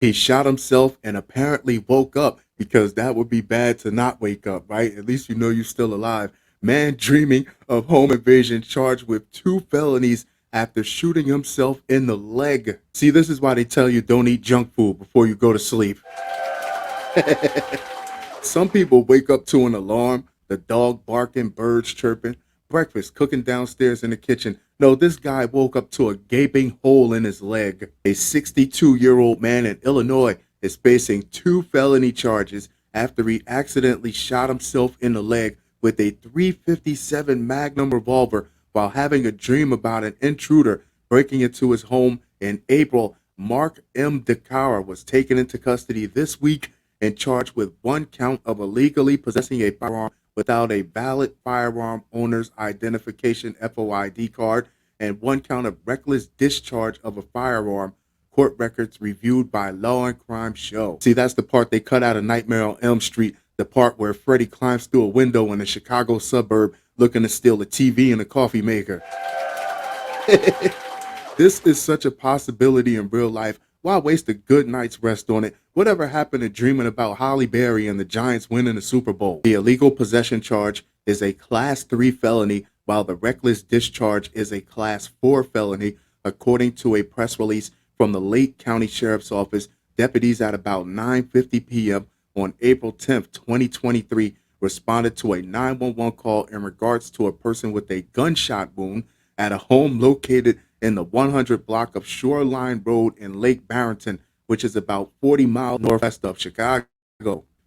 He shot himself and apparently woke up because that would be bad to not wake up, right? At least you know you're still alive. Man dreaming of home invasion charged with 2 felonies after shooting himself in the leg. See, this is why they tell you don't eat junk food before you go to sleep. Some people wake up to an alarm, the dog barking, birds chirping, breakfast cooking downstairs in the kitchen. No, this guy woke up to a gaping hole in his leg. A 62-year-old man in Illinois is facing 2 felony charges after he accidentally shot himself in the leg with a .357 Magnum revolver while having a dream about an intruder breaking into his home in April. Mark M. Dicara was taken into custody this week and charged with 1 count of illegally possessing a firearm without a valid Firearm Owners Identification FOID card and 1 count of reckless discharge of a firearm. Court records reviewed by Law and Crime show. See, that's the part they cut out of Nightmare on Elm Street, the part where Freddy climbs through a window in a Chicago suburb looking to steal a TV and a coffee maker. This is such a possibility in real life. Why waste a good night's rest on it? Whatever happened to dreaming about Holly Berry and the Giants winning the Super Bowl? The illegal possession charge is a Class 3 felony, while the reckless discharge is a Class 4 felony, according to a press release from the Lake County Sheriff's Office. Deputies at about 9:50 p.m. on April 10th, 2023, responded to a 911 call in regards to a person with a gunshot wound at a home located in the 100 block of Shoreline Road in Lake Barrington, which is about 40 miles northwest of Chicago.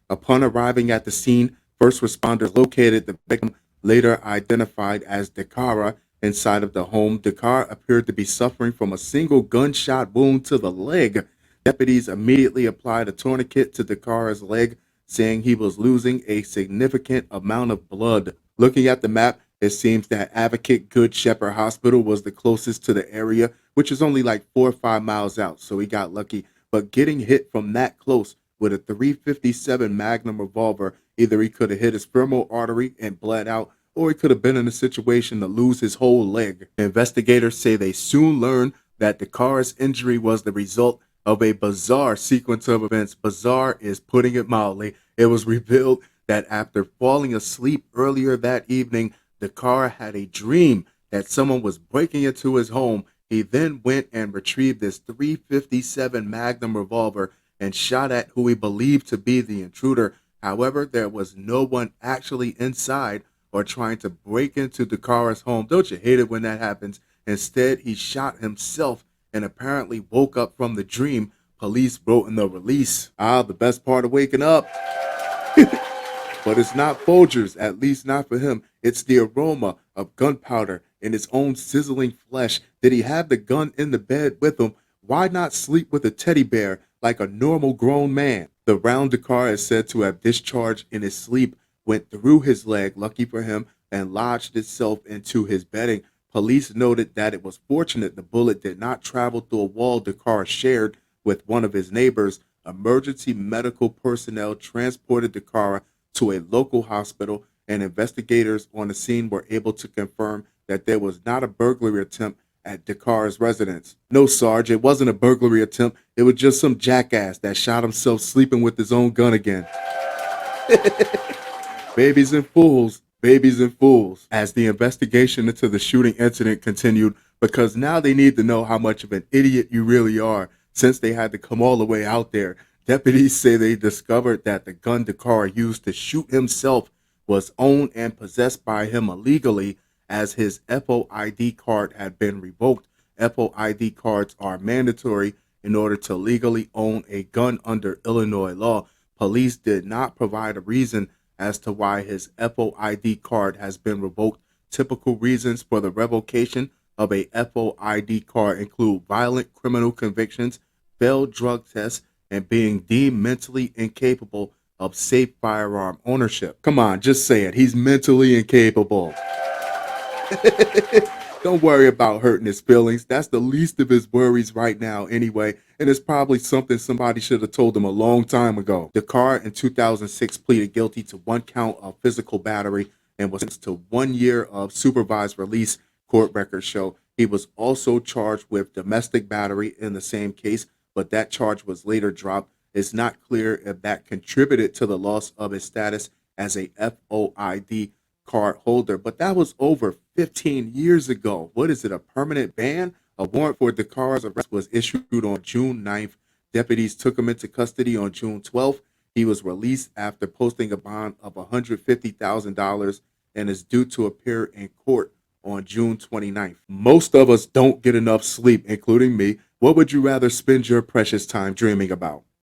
Upon arriving at the scene, first responders located the victim, later identified as Dicara, inside of the home. Dicara appeared to be suffering from a single gunshot wound to the leg. Deputies immediately applied a tourniquet to Dicara's leg, saying he was losing a significant amount of blood. Looking at the map, it seems that Advocate Good Shepherd Hospital was the closest to the area, which is only like 4 or 5 miles out, so he got lucky. But getting hit from that close with a .357 Magnum revolver, either he could have hit his femoral artery and bled out, or he could have been in a situation to lose his whole leg. Investigators say they soon learned that Dicara's injury was the result of a bizarre sequence of events. Bizarre is putting it mildly. It was revealed that after falling asleep earlier that evening, Dicara had a dream that someone was breaking into his home. He then went and retrieved this .357 Magnum revolver and shot at who he believed to be the intruder. However, there was no one actually inside or trying to break into Dicara's home. Don't you hate it when that happens? Instead, he shot himself and apparently woke up from the dream, police wrote in the release. The best part of waking up. But it's not Folgers, at least not for him. It's the aroma of gunpowder in his own sizzling flesh. Did he have the gun in the bed with him? Why not sleep with a teddy bear like a normal grown man? The round Dicara is said to have discharged in his sleep, went through his leg, lucky for him, and lodged itself into his bedding. Police noted that it was fortunate the bullet did not travel through a wall Dicara shared with one of his neighbors. Emergency medical personnel transported Dicara to a local hospital, and investigators on the scene were able to confirm that there was not a burglary attempt at Dicara's residence. No, Sarge, it wasn't a burglary attempt. It was just some jackass that shot himself sleeping with his own gun again. Babies and fools, babies and fools. As the investigation into the shooting incident continued, because now they need to know how much of an idiot you really are, since they had to come all the way out there. Deputies say they discovered that the gun Dicara used to shoot himself was owned and possessed by him illegally, as his FOID card had been revoked. FOID cards are mandatory in order to legally own a gun under Illinois law. Police did not provide a reason as to why his FOID card has been revoked. Typical reasons for the revocation of a FOID card include violent criminal convictions, failed drug tests, and being deemed mentally incapable of safe firearm ownership. Come on, just say it. He's mentally incapable. Don't worry about hurting his feelings. That's the least of his worries right now anyway, and it's probably something somebody should have told him a long time ago. Dicara in 2006 pleaded guilty to 1 count of physical battery and was sentenced to 1 year of supervised release, court records show. He was also charged with domestic battery in the same case, but that charge was later dropped. It's not clear if that contributed to the loss of his status as a FOID card holder, but that was over 15 years ago. What is it, a permanent ban? A warrant for Dicara's arrest was issued on June 9th. Deputies took him into custody on June 12th. He was released after posting a bond of $150,000 and is due to appear in court on June 29th. Most of us don't get enough sleep, including me. What would you rather spend your precious time dreaming about?